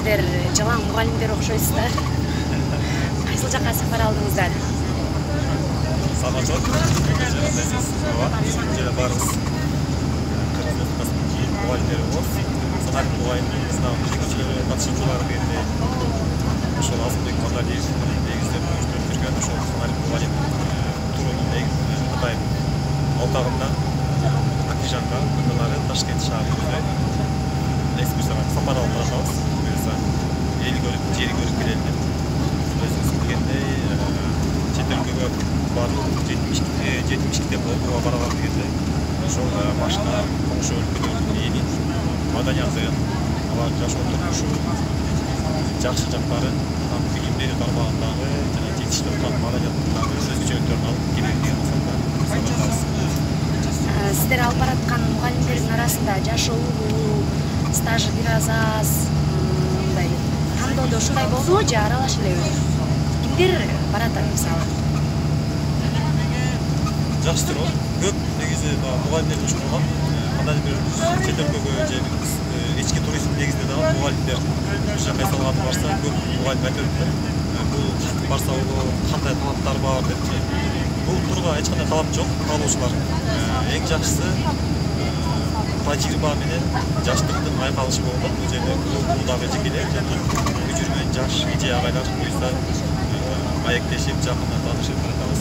сиздер жалаң мугалимдер окшойсуздар. Кайсыл жакка сапар алдыңыздар? Самолет, барыбыз мугалимдер болот. Сценарий мугалимдер сынагы жетекчилери катышуучулар берди. Ошол Азымбек Мадалиев негиздеп өйрөтүп жүргөн ошол сценарий мугалим турунун Кытай алтагында Акижанга күндөнары Ташкент шаарында экскурсияга сапар алып барабыз. Буюрса эл көрүп, жери көрүп келели деп. Өзүңүз билгендей, чет өлкөгө баруу 72 болууга барган дегенде ошол башка коңшу өлкөлөрдүн эли маданияты, алар жашоо турмушу, жакшы жактары, билимдери тармагындагы жана жетиштирип аткан маданияттагы өзгөчөлүктөрүн алып келели деген максатта сапардабыз. Сиздер алып бараткан мугалимдердин арасында жашоо стажы бир аз мындай тандоодо ушундай болдубу же аралаш элеби? Кимдер баратат мисалы? Жакшы суроо. Көп негизи мугалимдер чогулган. Кандай бир чет өлкөгө же ички туризм негизинде дагы мугалимдер жакка салганы барса, көп мугалим айтып берет. Бул барса кандай талаптар бар деп. Бул турга эч кандай талап жок, каалоочулар. Эң жакшысы тажрыйба менен жаштыктын айкалышы болгон. Бул жерде дагы жекелер жана жүргөн жаш эже агайлар буюрса маектешип, жакындан таанышып барабыз.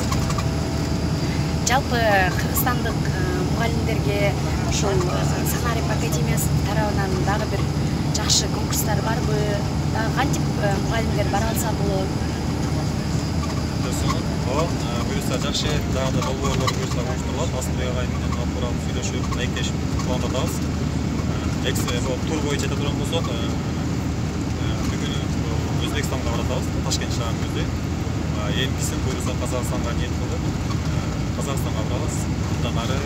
Жалпы кыргызстандык мугалимдерге ошол Сценарий академиясы тарабынан дагы бир жакшы конкурстар барбы? Дагы кантип мугалимдер бара алса болот? Буюрса жакшы дагы долбоорлор буюрса уюштурулат. Асылбек агай менен алып барып сүйлөшүп, маектешип пландадабыз. Тур боюнча айта турган болсок, бүгүн Өзбекстанга баратабыз, Ташкент шаарына өзү. Эмкисин буюрса Казакстанга ниет кылдык. Казакстанга барабыз. Андан ары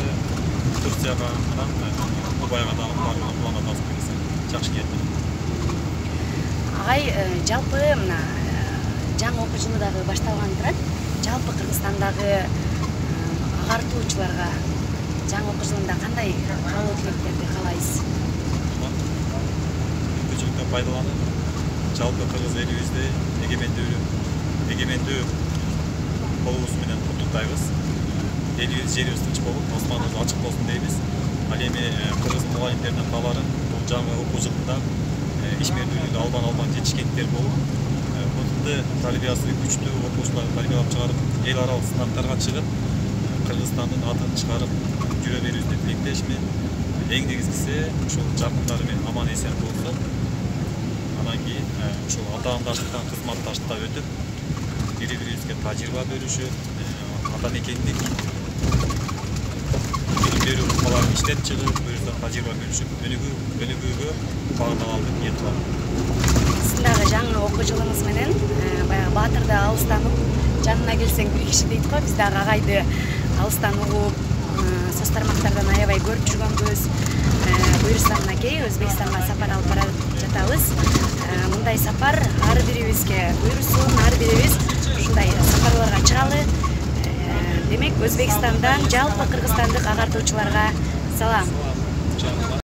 Турцияга анан Дубайга дагы барууга пландадабыз буюрса. Жакшы ниеттен. Агай, жалпы мына жаңы окуу жылы дагы башталган турат. Жалпы Кыргызстандагы агартуучуларга жаңы окуу жылында кандай каалоо тилектерди каалайсыз? Мүмкүнчүлүктөн пайдаланып, жалпы кыргыз элибизди эгемендүү болуубуз менен куттуктайбыз. Элибиз, жерибиз тынч болуп, асманыбыз ачык болсун дейбиз. Ал эми кыргыз мугалимдердин каалары бул жаңы окуу жылында ишмердүүлүгү албан жетишкендер болуп, мыкты тарбиясы күчтүү окуучуларды тарбиялап чыгарып, эл аралык стандарттарга чыгып, Кыргызстандын атын чыгарып жүрө берүүбүз деп тилектешмин. Эң негизгиси ушул жакындары менен аман эсен болсун. Анан кийин ушул атаандаштыктан кызматташтыкка өтүп, бири-бирибизге тажрыйба бөлүшүп, ата мекендик билим берүү каларын иштеп чыгып, буюрса тажрыйба бөлүшүп, өнүгүүгө багытталалы деп ниет кылам. Сиздин дагы жаңы окуу жылыңыз менен баягы баатырды алыстан угуп, жанына келсең бир киши дейт го. Биз дагы агайды алыстан угуп, соц тармактардан аябай көрүп жүргөнбүз. Буюрса мынакей Өзбекстанга сапар алып бара жатабыз. Мындай сапар ар бирибизге буйрусун, ар бирибиз ушундай сапарларга чыгалы. Демек, Өзбекстандан жалпы кыргызстандык агартуучуларга салам.